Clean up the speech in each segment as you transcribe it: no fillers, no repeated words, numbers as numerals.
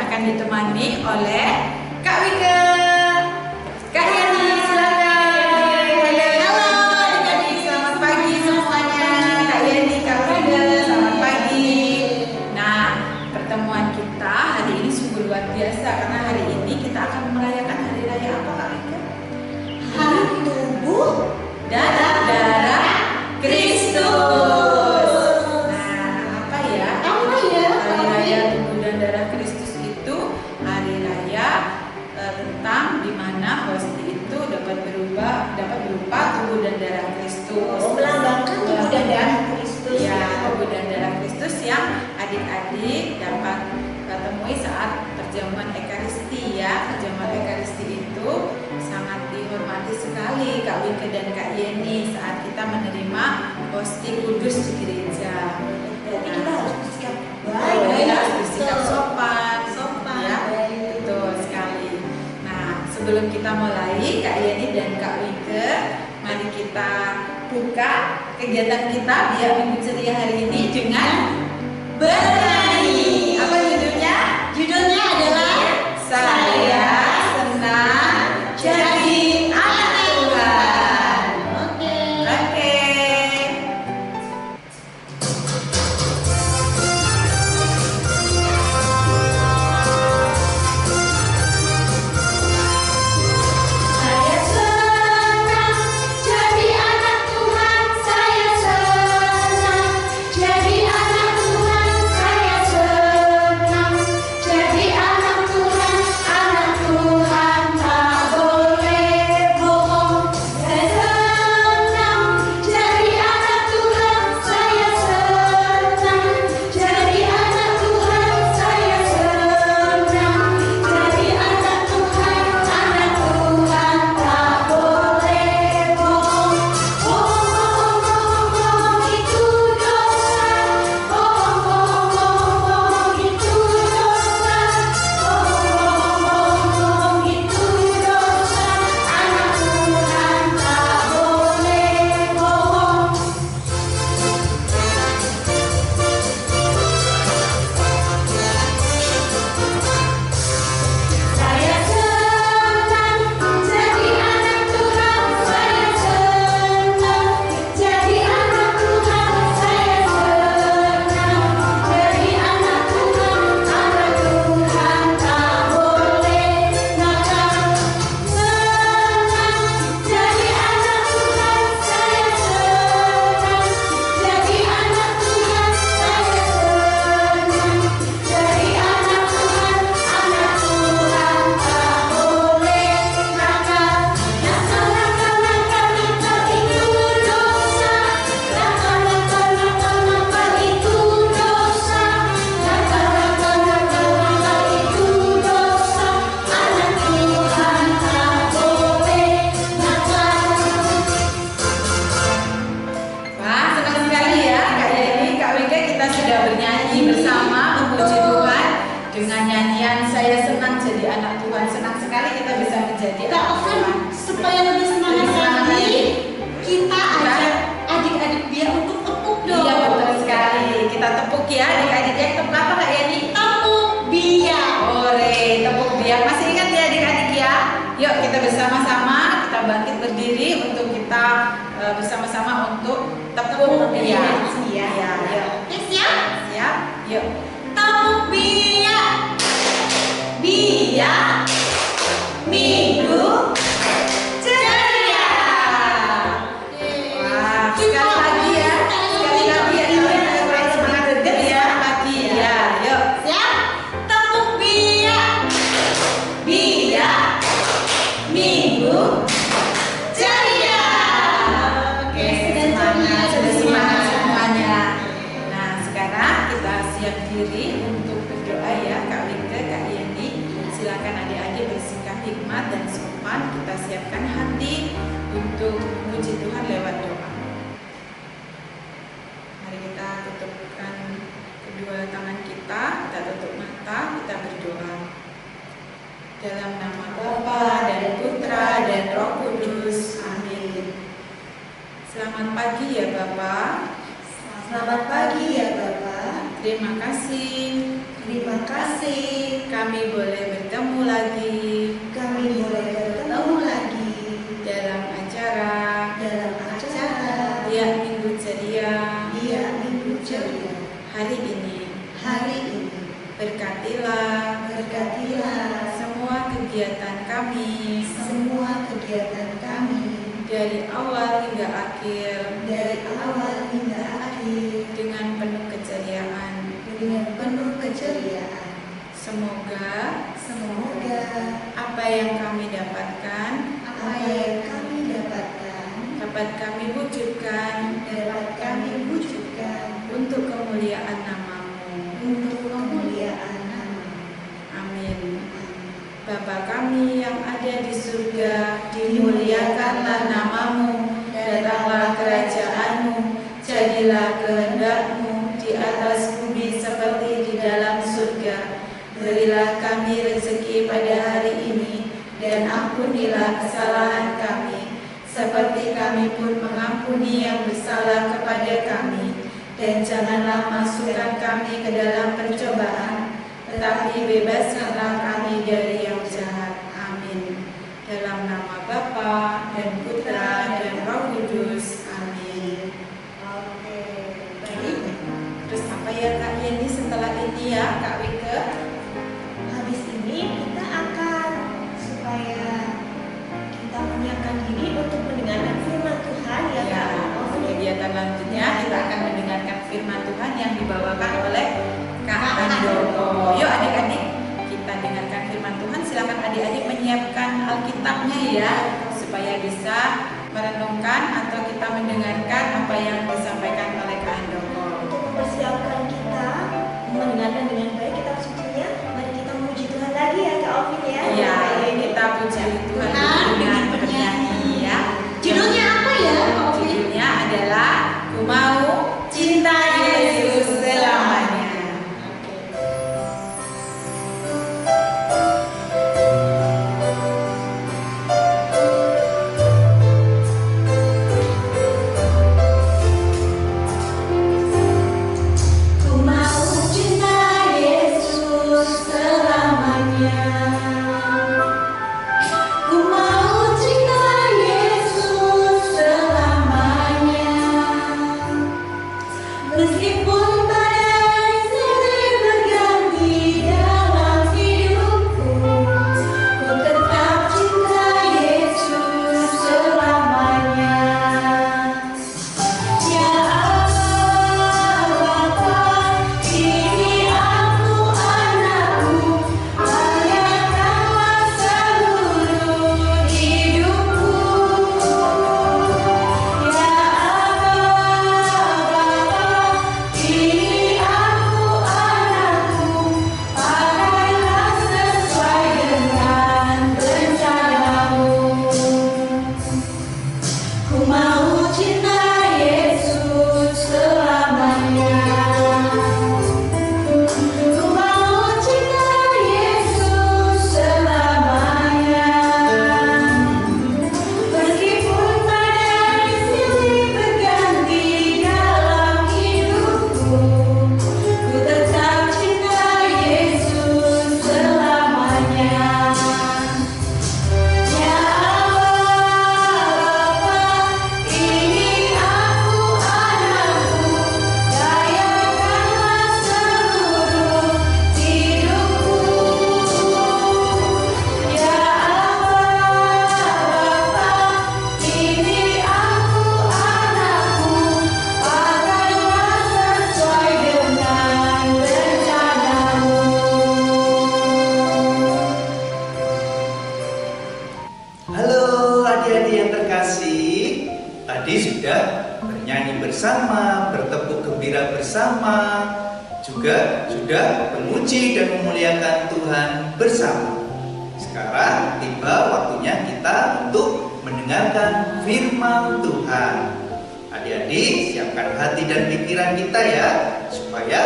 akan ditemani oleh Kak Wike. Kak Yani, silakan. Halo adik-adik, selamat pagi semuanya. Kak Yani, Kak Wike, selamat pagi. Nah, pertemuan kita hari ini sungguh luar biasa karena hari ini kita akan merayakan hari raya apa, Kak Wike? Hari tubuh dan darah Kristus. Nah, apa ya? Hari raya tubuh dan darah Kristus itu hari raya tentang di mana hosti itu dapat berupa tubuh dan darah Kristus. melambangkan tubuh dan darah Kristus. Ya, tubuh dan darah Kristus yang adik-adik dapat temui saat perjamuan Ekaristi ya. Perjamuan Ekaristi itu sangat dihormati sekali Kak Wike dan Kak Yeni saat kita menerima hosti kudus di gereja. Berarti kita harus bersikap Kita baik. harus bersikap sopan, ya, baik. betul sekali. Nah, sebelum kita mulai, Kak Yeni dan Kak Wike, mari kita buka kegiatan kita biar minggu ceria hari ini dengan bernyanyi. Apa judulnya? Judulnya adalah Saya senang jadi anak Tuhan. Oke. Oke. Saya senang jadi anak Tuhan. Saya senang jadi anak Tuhan. Saya senang jadi anak Tuhan. Anak Tuhan tak boleh bohong. Saya senang jadi anak Tuhan. Saya senang jadi anak Tuhan. Saya senang jadi anak Tuhan. Anak Tuhan tak boleh bohong. Bohong, bohong, bohong itu dosa. Bohong, bohong, bohong itu dosa. Bohong, bohong itu dosa. Anak Tuhan tak boleh bohong. Saya senang jadi anak Tuhan. Saya senang jadi anak Tuhan. Saya senang jadi anak Tuhan. Anak Tuhan tak boleh nakal. Senang jadi anak Tuhan. Saya senang jadi anak Tuhan. Saya senang jadi anak Tuhan. Anak Tuhan tak boleh nakal. Nakal, nakal, nakal, nakal itu dosa. Nakal, nakal, nakal, nakal itu dosa. Nakal, nakal, nakal, nakal itu dosa. Anak Tuhan tak boleh nakal. Wah, senang sekali ya Kak Yeni, Kak Wike, kita sudah bernyanyi bersama memuji Tuhan dengan nyanyian Saya Senang Jadi Anak Tuhan. Senang sekali kita bisa menjadi Kita anak akan Tuhan. supaya lebih semangat Lebih semangat lagi. lagi. Kita ajak adik-adik biar untuk tepuk dong. Iya, betul sekali. Kita tepuk ya adik-adik. Tepuk apa Kak Yeni? Tepuk biar. Ore, tepuk biar. Masih ingat ya adik-adik ya? Yuk kita bersama-sama, kita bangkit berdiri untuk kita bersama-sama untuk tepuk biar. Iya. Ya, yuk. Oke, siap? Siap? Yuk. Tepuk biar. Biar minggu ceria. Wah, sekali lagi ya. Sekali lagi ya. Kita mulai semangat greget ya. Lagi ya. Yuk. Siap? Tepuk biar. Biar minggu ceria. Oke, semangat. Sudah semangat semuanya. Nah, sekarang kita siap diri untuk berdoa ya. Kak Wike, Kak Yeni, silakan adik-adik bersikap hikmat dan sopan. Kita siapkan hati untuk memuji Tuhan lewat doa. Mari kita tutupkan kedua tangan kita tutup mata, kita berdoa. Dalam nama Bapa dan Putra dan Roh Kudus. Amin. Selamat pagi ya Bapak. Selamat pagi ya Bapak. Terima kasih Terima kasih. Kami boleh bertemu lagi Kami boleh bertemu lagi dalam acara Dia Minggu Ceria Minggu Ceria hari ini. hari ini. Berkatilah Berkatilah semua kegiatan kami dari awal hingga akhir dengan penuh keceriaan. Semoga apa yang kami dapatkan dapat kami wujudkan untuk kemuliaan namamu. Amin. Bapa kami yang ada di surga, dimuliakanlah namamu, datanglah kerajaanmu, jadilah kehendakmu di atas bumi seperti di dalam surga. Berilah kami rezeki pada hari ini, dan ampunilah kesalahan kami, seperti kami pun mengampuni yang bersalah kepada kami. Dan janganlah masukkan kami ke dalam pencobaan, tetapi bebaskanlah kami dari yang jahat. Amin. Dalam nama Bapa dan Putra dan Roh Kudus. Amin. Oke. Baik. Terus apa ya Kak Yeni setelah ini ya Kak Wike? Habis ini kita akan supaya kita menyiapkan diri untuk mendengarkan firman Tuhan ya Ya, Kak. kegiatan lanjutnya kita akan mendengarkan firman Tuhan yang dibawakan oleh Kak Andoko. Yuk adik-adik, kita dengarkan firman Tuhan. Silakan adik-adik menyiapkan Alkitabnya ya, supaya bisa merenungkan atau kita mendengarkan apa yang disampaikan oleh Kak Andoko. Untuk mempersiapkan kita mendengarkan dengan baik kitab sucinya, mari kita memuji Tuhan lagi ya Kak Ovin ya. Ya, kita puji Tuhan dengan bernyanyi ya. Judulnya apa ya Kak Ovin? Judulnya adalah Ku Mau Cinta Yesus Selamanya. Ku mau cinta Yesus selamanya. Ku mau cinta Yesus selamanya. Meskipun badai silih berganti dalam hidupku, ku tetap cinta Yesus selamanya. Ya Allah Bapa, ini aku anakmu, layakkanlah seluruh hidupku. Ya Allah Bapa, ini aku anakmu, pakailah sesuai dengan rencanamu. Ku mau cinta Yesus selamanya. Ku mau cinta Yesus selamanya. Meskipun badai silih berganti dalam hidupku, ku tetap cinta Yesus selamanya. Ya Allah Bapa, ini aku anakmu, layakkanlah seluruh hidupku. Ya Allah Bapa, ini aku anakmu, pakailah sesuai dengan rencanamu. Halo adik-adik yang terkasih, tadi sudah bernyanyi bersama, bertepuk gembira bersama, juga sudah memuji dan memuliakan Tuhan bersama. Sekarang tiba waktunya kita untuk mendengarkan firman Tuhan. Adik-adik, siapkan hati dan pikiran kita ya, supaya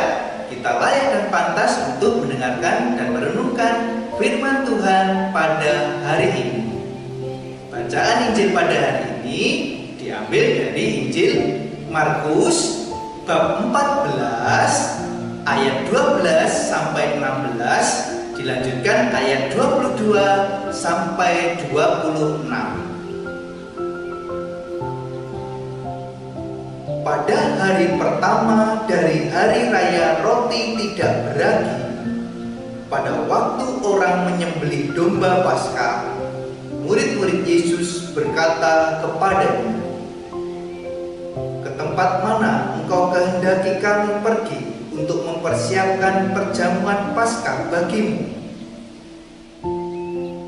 kita layak dan pantas untuk mendengarkan dan merenungkan firman Tuhan pada hari ini. Bacaan Injil pada hari ini diambil dari Injil Markus bab 14 ayat 12 sampai 16, dilanjutkan ayat 22 sampai 26. Pada hari pertama dari hari raya roti tidak beragi, pada waktu orang menyembelih domba Paskah, murid-murid Yesus berkata kepadanya, "Ke tempat mana engkau kehendaki kami pergi untuk mempersiapkan perjamuan Paskah bagimu?"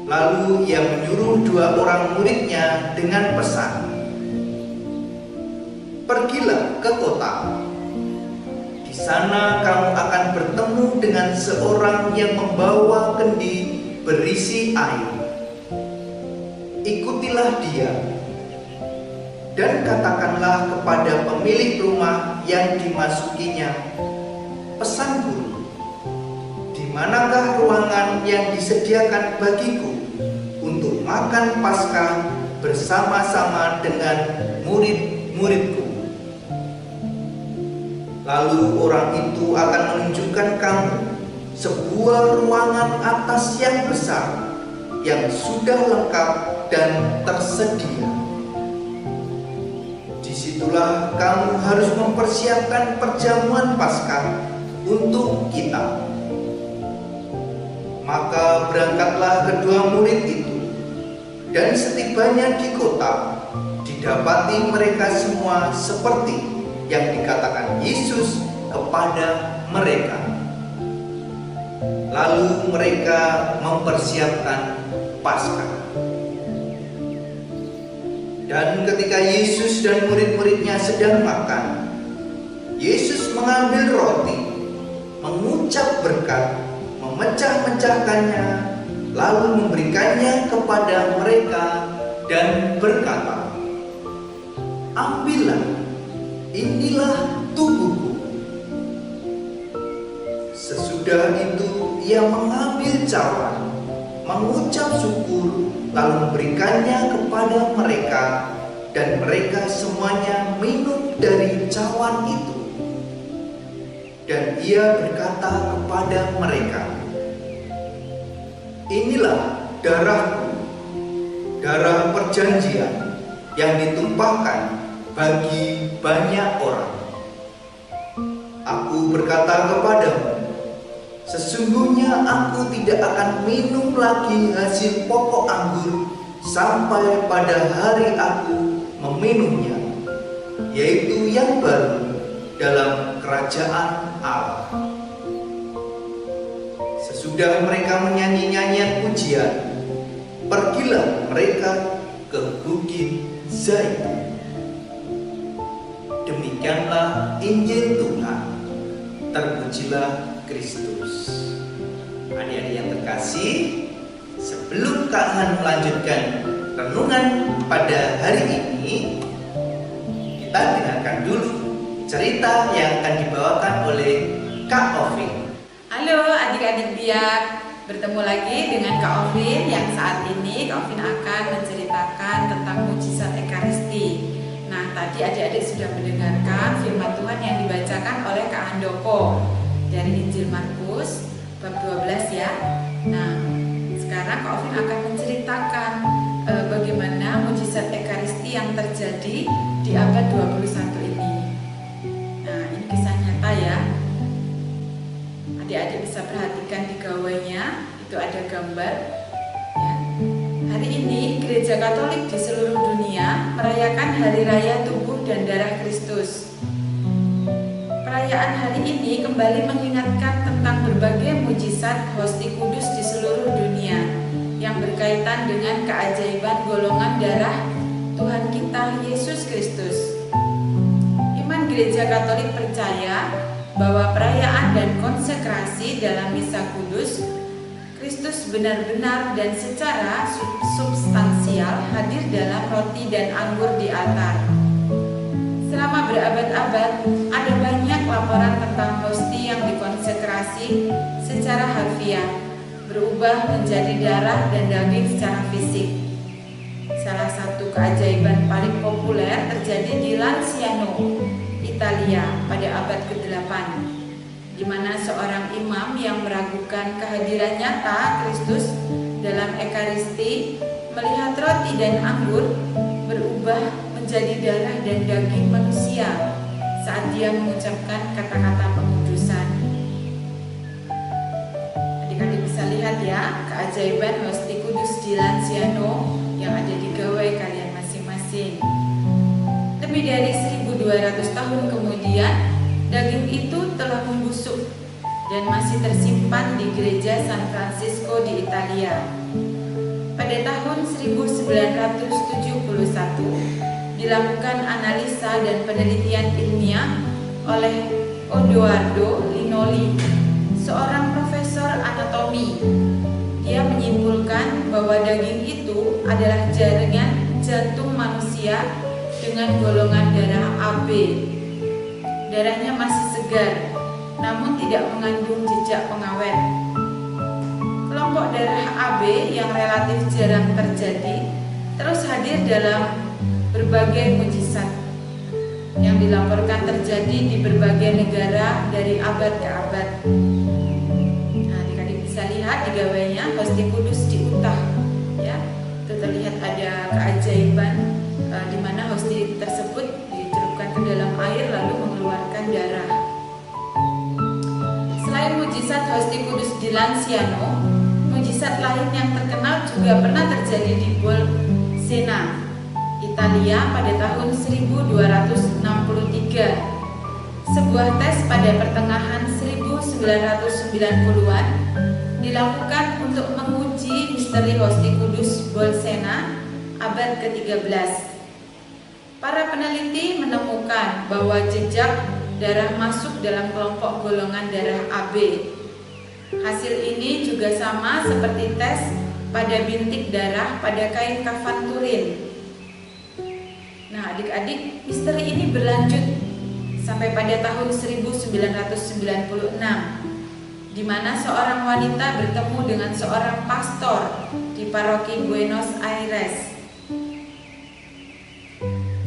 Lalu ia menyuruh 2 orang muridnya dengan pesan, "Pergilah ke kota. Di sana kamu akan bertemu dengan seorang yang membawa kendi berisi air. Ikutilah dia dan katakanlah kepada pemilik rumah yang dimasukinya, 'Pesan Guru, di manakah ruangan yang disediakan bagiku untuk makan Paskah bersama-sama dengan murid-muridku?' Lalu orang itu akan menunjukkan kamu sebuah ruangan atas yang besar, yang sudah lengkap dan tersedia. Disitulah kamu harus mempersiapkan perjamuan Paskah untuk kita." Maka berangkatlah kedua murid itu, dan setibanya di kota, didapati mereka semua seperti yang dikatakan Yesus kepada mereka. Lalu mereka mempersiapkan Paskah. Dan ketika Yesus dan murid-muridnya sedang makan, Yesus mengambil roti, mengucap berkat, memecah-mecahkannya, lalu memberikannya kepada mereka dan berkata, "Ambillah, inilah tubuhku." Sesudah itu ia mengambil cawan, mengucap syukur, lalu memberikannya kepada mereka, dan mereka semuanya minum dari cawan itu. Dan ia berkata kepada mereka, "Inilah darahku, darah perjanjian yang ditumpahkan bagi banyak orang. Aku berkata kepadamu, sesungguhnya aku tidak akan minum lagi hasil pokok anggur sampai pada hari aku meminumnya, yaitu yang baru dalam kerajaan Allah." Sesudah mereka menyanyi nyanyian pujian, pergilah mereka ke Bukit Zaitun. Demikianlah Injil Tuhan. Terpujilah Kristus. Adik-adik yang terkasih, sebelum Kak Han melanjutkan renungan pada hari ini, kita dengarkan dulu cerita yang akan dibawakan oleh Kak Ovin. Halo adik-adik biak, bertemu lagi dengan Kak Ovin yang saat ini Kak Ovin akan menceritakan tentang mujizat Ekaristi. Nah, tadi adik-adik sudah mendengarkan firman Tuhan yang dibacakan oleh Kak Handoko dari Injil Markus bab 12 ya. Nah, sekarang Kak Ovin akan menceritakan bagaimana mujizat Ekaristi yang terjadi di abad 21 ini. Nah, ini kisah nyata ya. Adik-adik bisa perhatikan di gawainya, itu ada gambar ya. Hari ini Gereja Katolik di seluruh dunia merayakan Hari Raya Tubuh dan Darah Kristus. Perayaan hari ini kembali mengingatkan tentang berbagai mujizat Hosti Kudus di seluruh dunia yang berkaitan dengan keajaiban golongan darah Tuhan kita Yesus Kristus. Iman Gereja Katolik percaya bahwa perayaan dan konsekrasi dalam Misa Kudus, Kristus benar-benar dan secara substansial hadir dalam roti dan anggur di altar. Selama berabad-abad, ada banyak laporan tentang hosti yang dikonsekrasi secara harfiah, berubah menjadi darah dan daging secara fisik. Salah satu keajaiban paling populer terjadi di Lanciano, Italia pada abad ke-8. di mana seorang imam yang meragukan kehadiran nyata Kristus dalam Ekaristi melihat roti dan anggur berubah menjadi darah dan daging manusia saat dia mengucapkan kata-kata pengudusan. Adik-adik bisa lihat ya keajaiban hosti kudus di Lanciano yang ada di gawai kalian masing-masing. Lebih dari 1200 tahun kemudian, daging itu telah membusuk dan masih tersimpan di gereja San Francisco di Italia. Pada tahun 1971 dilakukan analisa dan penelitian ilmiah oleh Odoardo Linoli, seorang profesor anatomi. Dia menyimpulkan bahwa daging itu adalah jaringan jantung manusia dengan golongan darah AB. Darahnya masih segar, namun tidak mengandung jejak pengawet. Kelompok darah AB yang relatif jarang terjadi terus hadir dalam berbagai mujizat yang dilaporkan terjadi di berbagai negara dari abad ke abad. Nah, adik-adik bisa lihat di gawainya hosti kudus di Utah, ya. Itu terlihat ada keajaiban di mana hosti tersebut dicelupkan ke dalam air lalu mengeluarkan darah. Selain mujizat hosti kudus di Lanciano, mujizat lain yang terkenal juga pernah terjadi di Bolsena, Italia pada tahun 1263. Sebuah tes pada pertengahan 1990-an dilakukan untuk menguji misteri hosti kudus Bolsena abad ke-13. Para peneliti menemukan bahwa jejak darah masuk dalam kelompok golongan darah AB. Hasil ini juga sama seperti tes pada bintik darah pada kain kafan Turin. Nah, adik-adik, misteri ini berlanjut sampai pada tahun 1996, di mana seorang wanita bertemu dengan seorang pastor di paroki Buenos Aires.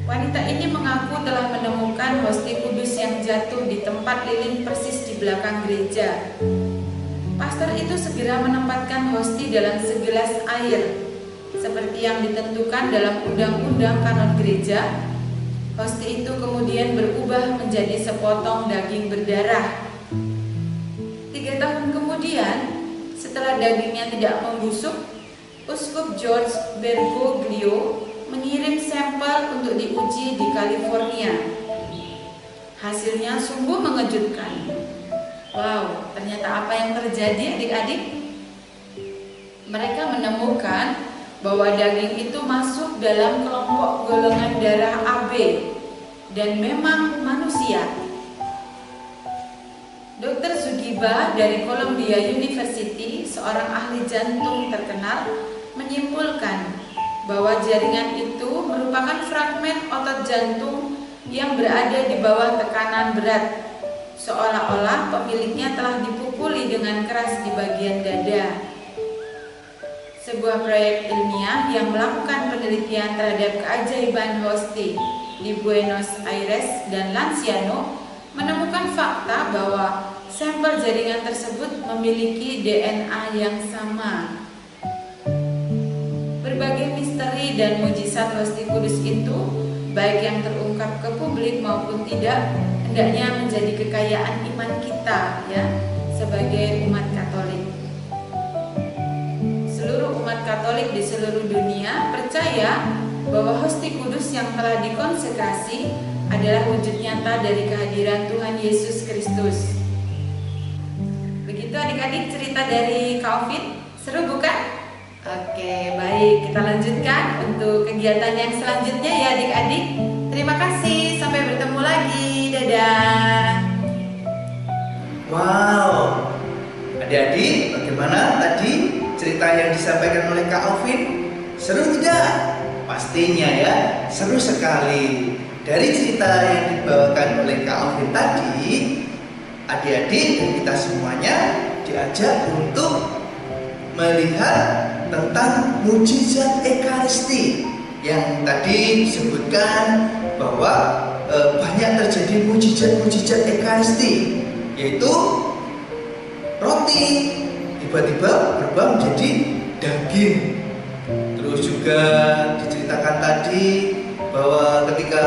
Wanita ini mengaku telah menemukan hosti kudus yang jatuh di tempat lilin persis di belakang gereja. Pastor itu segera menempatkan hosti dalam segelas air, seperti yang ditentukan dalam undang-undang kanon gereja. Hosti itu kemudian berubah menjadi sepotong daging berdarah. 3 tahun kemudian, setelah dagingnya tidak membusuk, Uskup George Bergoglio mengirim sampel untuk diuji di California. Hasilnya sungguh mengejutkan. Wow, ternyata apa yang terjadi adik-adik? Mereka menemukan bahwa daging itu masuk dalam kelompok golongan darah AB dan memang manusia. Dr. Zugiba dari Columbia University, seorang ahli jantung terkenal, menyimpulkan bahwa jaringan itu merupakan fragmen otot jantung yang berada di bawah tekanan berat, seolah-olah pemiliknya telah dipukuli dengan keras di bagian dada. Sebuah proyek ilmiah yang melakukan penelitian terhadap keajaiban hosti di Buenos Aires dan Lanciano menemukan fakta bahwa sampel jaringan tersebut memiliki DNA yang sama. Berbagai misteri dan mujizat hosti kudus itu, baik yang terungkap ke publik maupun tidak, hendaknya menjadi kekayaan iman kita, ya, sebagai umat Katolik. Seluruh umat Katolik di seluruh dunia percaya bahwa hosti kudus yang telah dikonsekrasi adalah wujud nyata dari kehadiran Tuhan Yesus Kristus. Begitu adik-adik cerita dari Kak Ovin, seru bukan? Oke, baik, kita lanjutkan untuk kegiatan yang selanjutnya ya adik-adik. Terima kasih, sampai bertemu lagi. Dadah. Wow, adik-adik, bagaimana tadi cerita yang disampaikan oleh Kak Ovin? Seru tidak? Pastinya ya, seru sekali. Dari cerita yang dibawakan oleh Kak Ovin tadi, adik-adik dan kita semuanya diajak untuk melihat tentang mujizat Ekaristi yang tadi disebutkan bahwa banyak terjadi mujizat-mujizat Ekaristi, yaitu roti tiba-tiba berubah menjadi daging. Terus juga diceritakan tadi bahwa ketika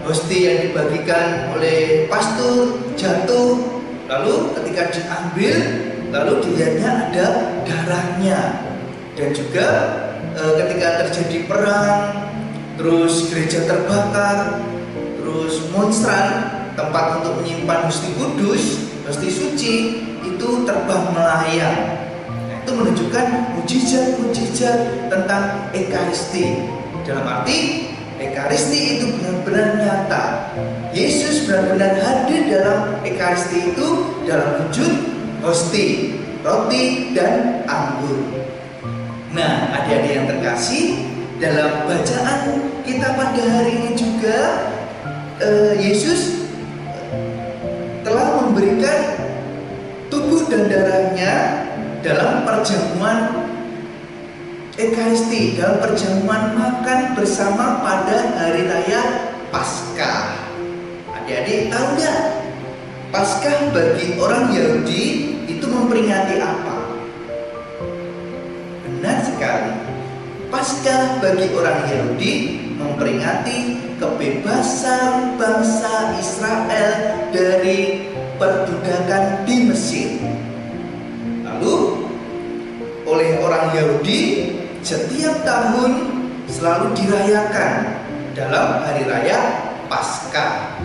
hosti yang dibagikan oleh pastor jatuh, lalu ketika diambil, lalu dilihatnya ada darahnya. Dan juga ketika terjadi perang, terus gereja terbakar, terus monstran, tempat untuk menyimpan hosti kudus, hosti suci itu terbang melayang. Itu menunjukkan mujizat-mujizat tentang Ekaristi. Dalam arti Ekaristi itu benar-benar nyata. Yesus benar-benar hadir dalam Ekaristi itu dalam wujud hosti, roti dan anggur. Nah, adik-adik yang terkasih, dalam bacaan kita pada hari ini juga Yesus telah memberikan tubuh dan darahnya dalam perjamuan Ekaristi, dalam perjamuan makan bersama pada hari raya Paskah. Adik-adik tahu nggak? Paskah bagi orang Yahudi itu memperingati apa? Benar sekali. Paskah bagi orang Yahudi memperingati kebebasan bangsa Israel dari perbudakan di Mesir. Lalu oleh orang Yahudi setiap tahun selalu dirayakan dalam hari raya Paskah.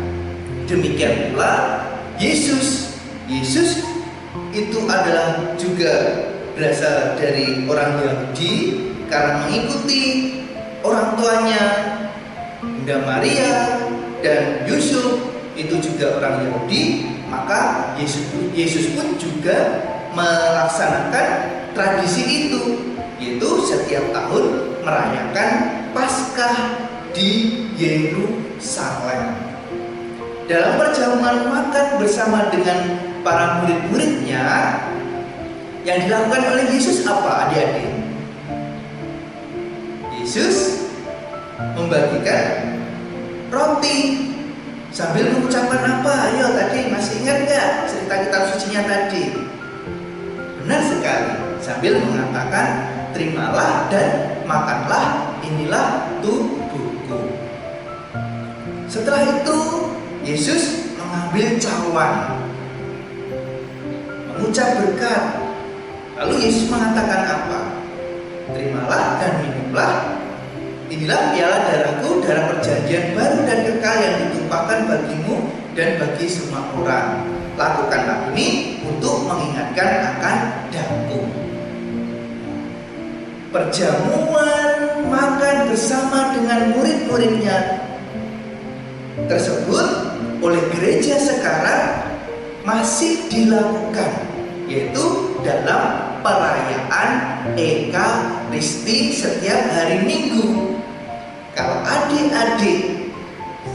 Demikian pula Yesus itu adalah juga berasal dari orang Yahudi karena mengikuti orang tuanya Bunda Maria dan Yusuf itu juga orang Yahudi, maka Yesus pun juga melaksanakan tradisi itu, yaitu setiap tahun merayakan Paskah di Yerusalem. Dalam perjamuan makan bersama dengan para murid-muridnya, yang dilakukan oleh Yesus apa, adik-adik? Yesus membagikan roti sambil mengucapkan apa? Ayo tadi masih ingat nggak cerita kitab sucinya tadi? Benar sekali, sambil mengatakan terimalah dan makanlah, inilah tubuhku. Setelah itu Yesus mengambil cawan, mengucap berkat. Lalu Yesus mengatakan apa? Terimalah dan minumlah, inilah piala darahku, darah perjanjian baru dan kekal yang ditumpahkan bagimu dan bagi semua orang. Lakukanlah ini untuk mengingatkan akan daku. Perjamuan makan bersama dengan murid-muridnya tersebut oleh gereja sekarang masih dilakukan, yaitu dalam perayaan Ekaristi setiap hari Minggu. Kalau adik-adik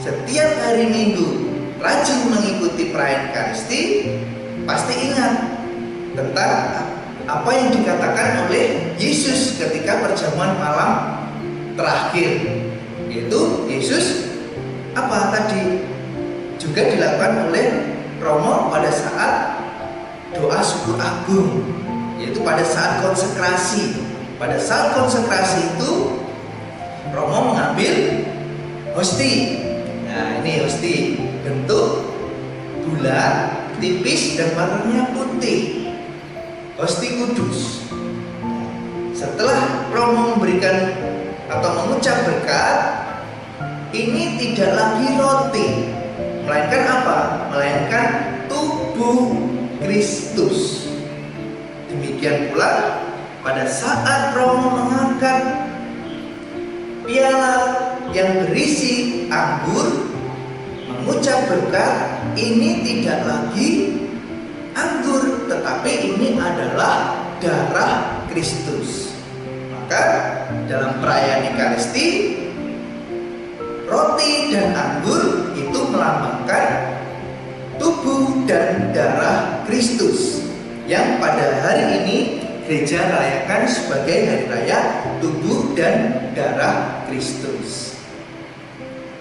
setiap hari Minggu rajin mengikuti perayaan Ekaristi, pasti ingat tentang apa yang dikatakan oleh Yesus ketika perjamuan malam terakhir, yaitu Yesus apa tadi juga dilakukan oleh Romo pada saat doa syukur agung, yaitu pada saat konsekrasi. Pada saat konsekrasi itu Romo mengambil hosti. Nah, ini hosti bentuk bulat, tipis dan warnanya putih. Hosti kudus. Setelah Romo memberikan atau mengucap berkat, ini tidak lagi roti, melainkan apa? Melainkan tubuh Kristus. Demikian pula pada saat Romo mengangkat piala yang berisi anggur, mengucap berkat, ini tidak lagi anggur, tetapi ini adalah darah Kristus. Maka dalam perayaan Ekaristi, roti dan anggur itu melambangkan tubuh dan darah Kristus yang pada hari ini gereja rayakan sebagai hari raya tubuh dan darah Kristus.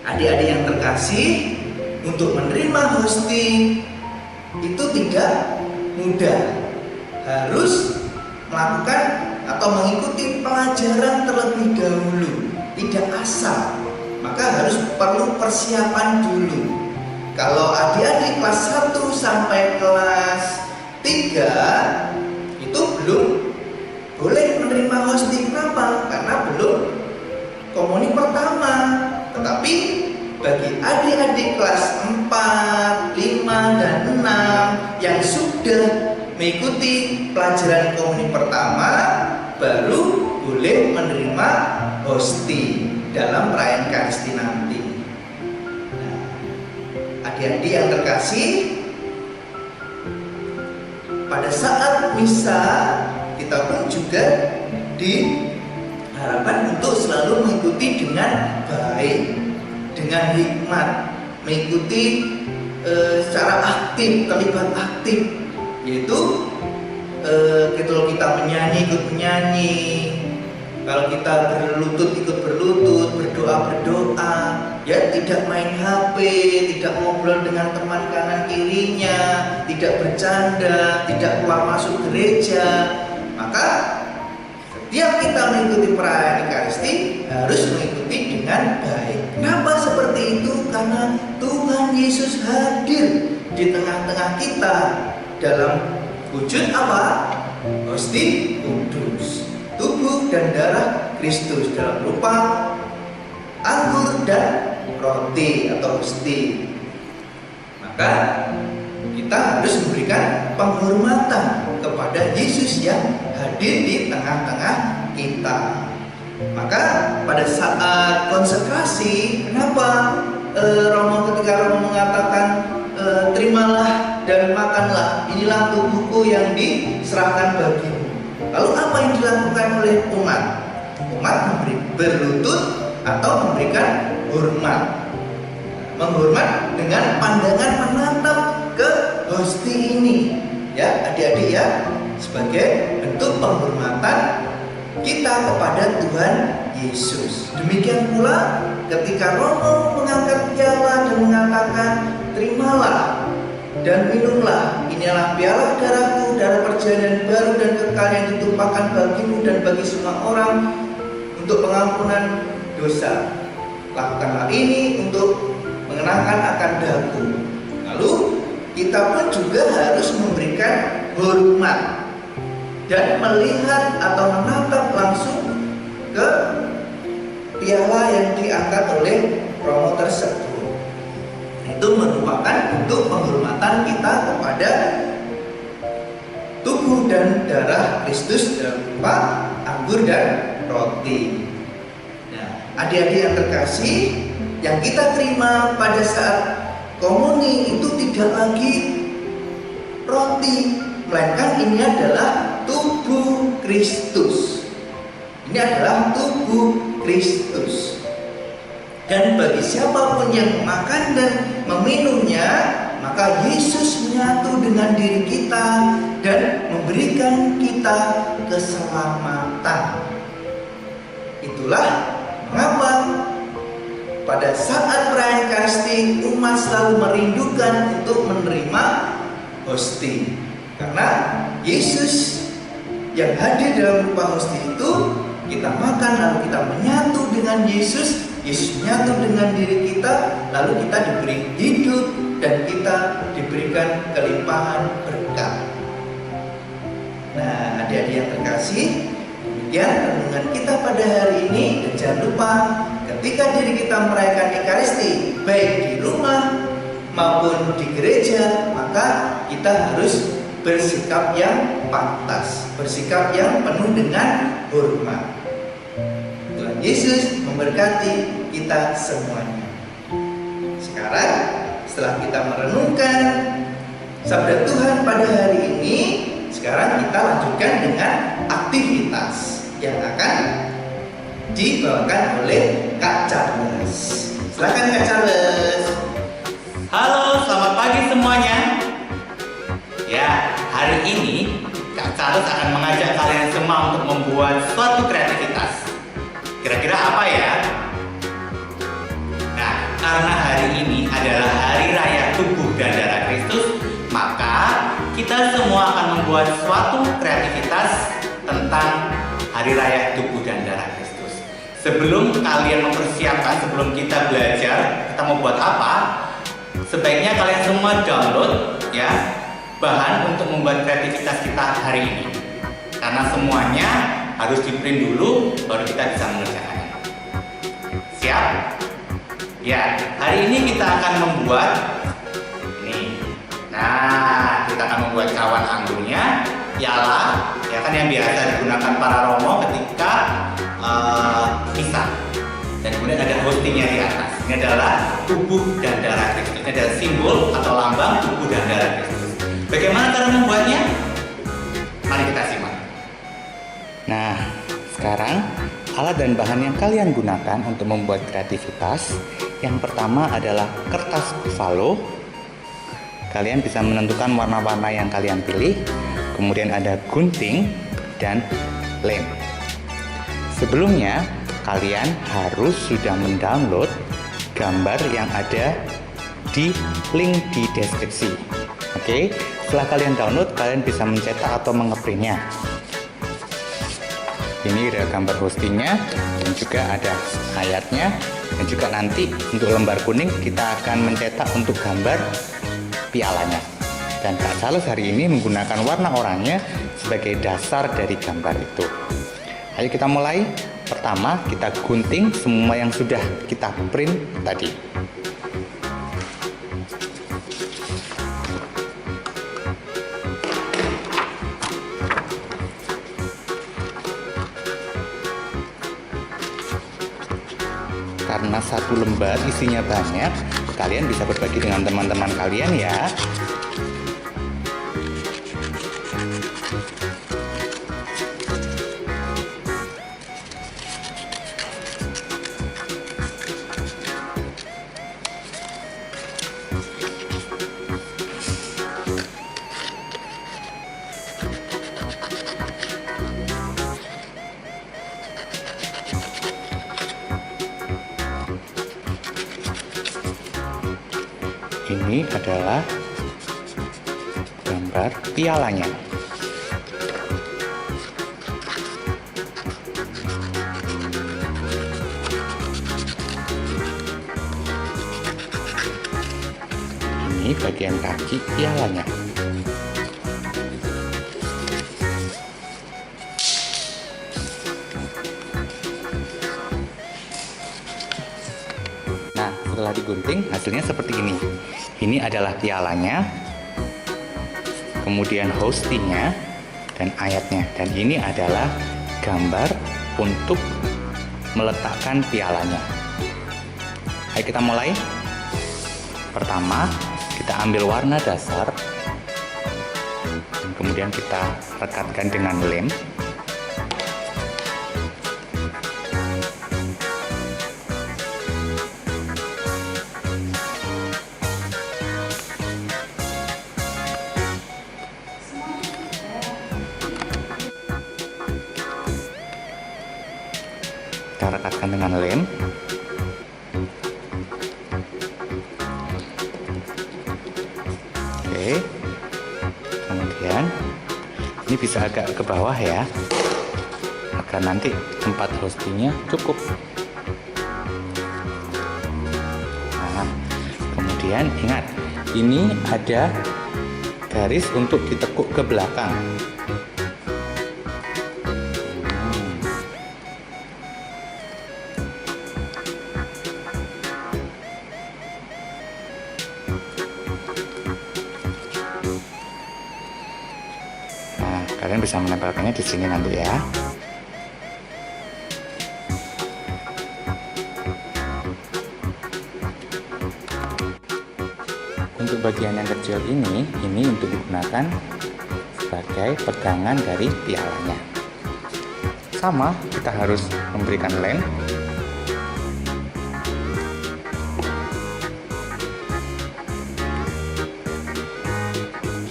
Adik-adik yang terkasih, untuk menerima hosti itu tidak mudah. harus melakukan atau mengikuti pelajaran terlebih dahulu, tidak asal. Maka harus perlu persiapan dulu. Kalau adik-adik kelas 1 sampai kelas 3 itu belum boleh menerima hosting. Kenapa? Karena belum komuni pertama. Tetapi bagi adik-adik kelas 4, 5, dan 6 yang sudah mengikuti pelajaran komuni pertama baru boleh menerima hosting dalam perayaan Ekaristi nanti. Nah, adik-adik yang terkasih, pada saat misa kita pun juga diharapkan untuk selalu mengikuti dengan baik, dengan hikmat, mengikuti secara aktif, terlibat aktif, yaitu kalau kita menyanyi ikut menyanyi, kalau kita berlutut ikut berlutut, berdoa berdoa, ya tidak main HP, tidak ngobrol dengan teman kanan kirinya, tidak bercanda, tidak keluar masuk gereja. Maka setiap kita mengikuti perayaan Ekaristi harus mengikuti dengan baik. Kenapa seperti itu? Karena Tuhan Yesus hadir di tengah-tengah kita dalam wujud apa? Hosti kudus, tubuh dan darah Kristus dalam rupa anggur dan roti atau hosti. Maka kita harus memberikan penghormatan kepada Yesus yang hadir di tengah-tengah kita. Maka pada saat konsekrasi, kenapa Romo ketika Romo mengatakan terimalah dan makanlah, inilah tubuhku yang diserahkan bagimu. Lalu apa yang dilakukan oleh umat? Umat berlutut atau memberikan hormat. Menghormat dengan pandangan menatap ke hosti ini. Ya, adik-adik ya, sebagai bentuk penghormatan kita kepada Tuhan Yesus. Demikian pula ketika Romo mengangkat piala dan mengatakan, terimalah dan minumlah, inilah piala darahku, darah perjanjian baru dan kekal yang ditumpahkan bagimu dan bagi semua orang untuk pengampunan dosa. Lakukanlah ini untuk mengenangkan akan daku. Lalu kita pun juga harus memberikan hormat dan melihat atau menatap langsung ke piala yang diangkat oleh Romo tersebut. Itu merupakan bentuk penghormatan kita kepada tubuh dan darah Kristus dalam rupa anggur dan roti. Nah, adik-adik yang terkasih, yang kita terima pada saat komuni itu tidak lagi roti, melainkan ini adalah tubuh Kristus. Ini adalah tubuh Kristus. Dan bagi siapapun yang makan dan meminumnya, maka Yesus menyatu dengan diri kita dan memberikan kita keselamatan. Itulah mengapa pada saat perayaan Ekaristi umat selalu merindukan untuk menerima hosti. Karena Yesus yang hadir dalam rupa hosti itu, kita makan lalu kita menyatu dengan Yesus, Yesus menyatu dengan diri kita, lalu kita diberi hidup dan kita diberikan kelimpahan berkat. Nah, adik-adik yang terkasih, demikian renungan kita pada hari ini. Dan jangan lupa, ketika diri kita merayakan Ekaristi, baik di rumah maupun di gereja, maka kita harus bersikap yang pantas, bersikap yang penuh dengan hormat. Tuhan Yesus memberkati kita semuanya. Sekarang setelah kita merenungkan sabda Tuhan pada hari ini, sekarang kita lanjutkan dengan aktivitas yang akan dibawakan oleh Kak Charles. Silakan Kak Charles. Halo, selamat pagi semuanya. Ya, hari ini Kak Charles akan mengajak kalian semua untuk membuat suatu kreativitas. Kira-kira apa ya? Nah, karena hari ini adalah hari raya tubuh dan darah Kristus, maka kita semua akan membuat suatu Hari Raya Tubuh dan Darah Kristus. Sebelum kalian mempersiapkan, sebelum kita belajar, kita mau buat apa? Sebaiknya kalian semua download ya bahan untuk membuat kreativitas kita hari ini. Karena semuanya harus di-print dulu, baru kita bisa mengerjakannya. Siap? Ya, hari ini kita akan membuat ini. Nah, kita akan membuat cawan anggurnya, piala, ya kan yang biasa digunakan para romo ketika pisah. Dan kemudian ada hostingnya di atas. Ini adalah tubuh dan darah Kristus. Ini adalah simbol atau lambang tubuh dan darah Kristus. Bagaimana cara membuatnya? Mari kita simak. Nah, sekarang alat dan bahan yang kalian gunakan untuk membuat kreativitas, yang pertama adalah kertas buffalo. Kalian bisa menentukan warna-warna yang kalian pilih. Kemudian ada gunting dan lem. Sebelumnya, kalian harus sudah mendownload gambar yang ada di link di deskripsi. Oke, setelah kalian download, kalian bisa mencetak atau mengeprintnya. Ini ada gambar hostingnya dan juga ada ayatnya, dan juga nanti untuk lembar kuning kita akan mencetak untuk gambar pialanya. Dan Kak Charles hari ini menggunakan warna oranye sebagai dasar dari gambar itu. Ayo kita mulai. Pertama kita gunting semua yang sudah kita print tadi. Karena satu lembar isinya banyak, kalian bisa berbagi dengan teman-teman kalian ya. Ini adalah gambar pialanya. Ini bagian kaki pialanya. Setelah digunting hasilnya seperti ini. Ini adalah pialanya, kemudian hostingnya dan ayatnya, dan ini adalah gambar untuk meletakkan pialanya. Ayo kita mulai. Pertama kita ambil warna dasar, dan kemudian kita rekatkan dengan lem. Kita rekatkan dengan lem. Oke. Kemudian ini bisa agak ke bawah ya, agar nanti tempat hostingnya cukup. Nah, kemudian ingat, ini ada garis untuk ditekuk ke belakang. Kalian bisa menempelkannya di sini nanti ya. Untuk bagian yang kecil ini untuk digunakan sebagai pegangan dari pialanya. Sama, kita harus memberikan lem.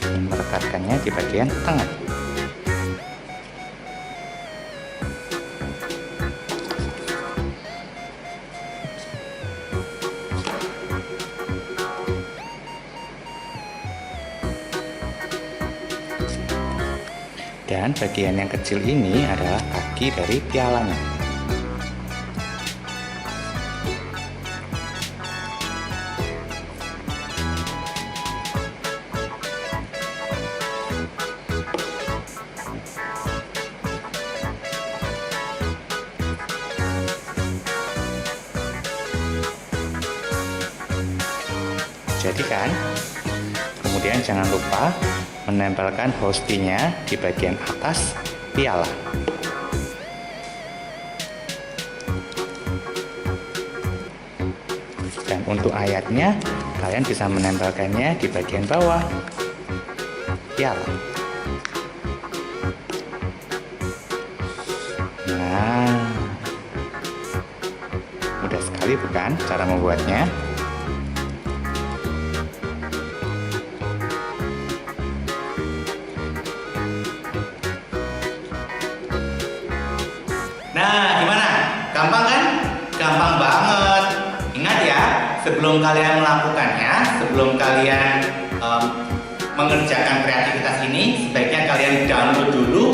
Dan merekatkannya di bagian tengah. Kemudian bagian yang kecil ini adalah kaki dari pialanya. Jadikan, kemudian jangan lupa menempelkan hostinya di bagian atas piala. Dan untuk ayatnya, kalian bisa menempelkannya di bagian bawah piala. Nah, mudah sekali bukan cara membuatnya? Nah, gimana? Gampang kan? Gampang banget. Ingat ya, sebelum kalian melakukannya, sebelum kalian mengerjakan kreativitas ini, sebaiknya kalian download dulu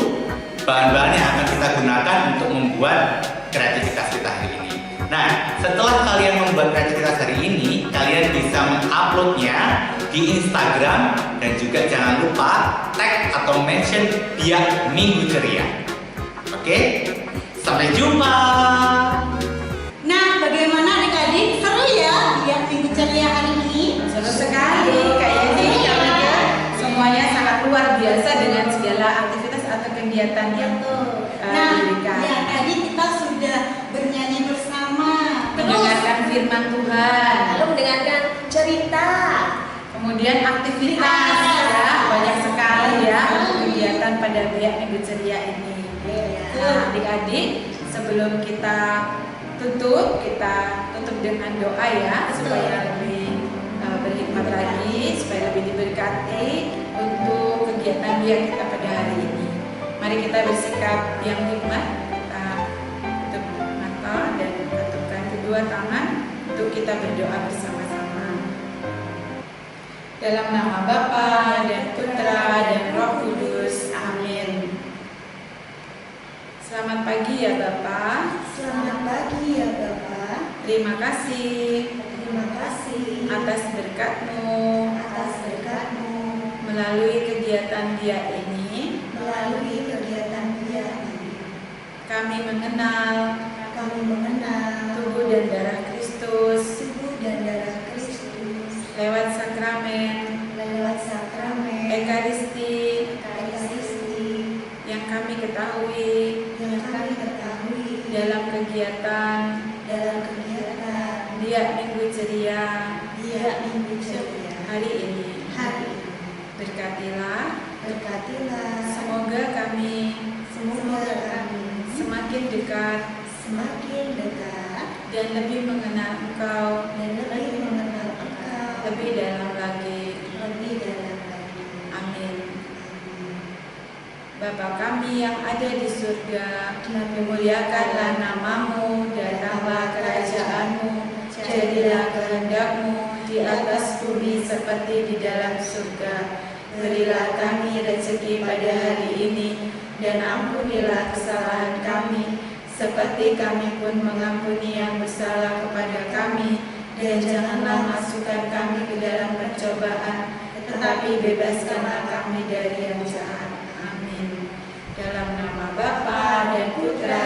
bahan-bahan yang akan kita gunakan untuk membuat kreativitas kita hari ini. Nah, setelah kalian membuat kreativitas hari ini, kalian bisa menguploadnya di Instagram dan juga jangan lupa tag atau mention Biak Minggu Ceria. Oke? Sampai jumpa. Nah, bagaimana adik-adik? Seru ya lihat Minggu Ceria hari ini? Seru sekali, kayaknya ya. Semuanya sangat luar biasa dengan segala aktivitas atau kegiatan yang diberikan. Ya, tadi kita sudah bernyanyi bersama, Mendengarkan firman Tuhan, lalu mendengarkan cerita. kemudian aktivitas ya, banyak sekali ya kegiatan pada Biak Minggu Ceria ini. Nah, adik-adik, sebelum kita tutup dengan doa ya, supaya lebih berhikmat lagi, supaya lebih diberkati untuk kegiatan Biak kita pada hari ini. Mari kita bersikap yang hikmat, kita tutup mata dan satukan kedua tangan untuk kita berdoa bersama-sama. Dalam nama Bapa dan Putra dan Roh Kudus. Amin. Selamat pagi ya Bapak. Selamat pagi ya Bapak. Terima kasih Terima kasih atas berkat-Mu atas berkat-Mu melalui kegiatan Biak ini. melalui kegiatan Biak ini. Kami mengenal Kami mengenal tubuh dan darah Kristus tubuh dan darah Kristus lewat sakramen lewat sakramen Ekaristi Ekaristi yang kami ketahui yang kami ketahui dalam kegiatan Biak Minggu Ceria Biak Minggu Ceria hari ini. hari ini. Berkatilah, Berkatilah semoga kami semoga kami semakin dekat semakin dekat dan lebih mengenal Engkau dan lebih mengenal Engkau lebih dalam lagi. lebih dalam lagi. Amin. Bapa kami yang ada di surga, dimuliakanlah nama-Mu, datanglah kerajaan-Mu, jadilah kehendak-Mu di atas bumi seperti di dalam surga. Berilah kami rezeki pada hari ini, dan ampunilah kesalahan kami, seperti kami pun mengampuni yang bersalah kepada kami. Dan janganlah masukkan kami ke dalam pencobaan, tetapi bebaskanlah kami dari yang jahat. Dalam nama Bapa dan Putra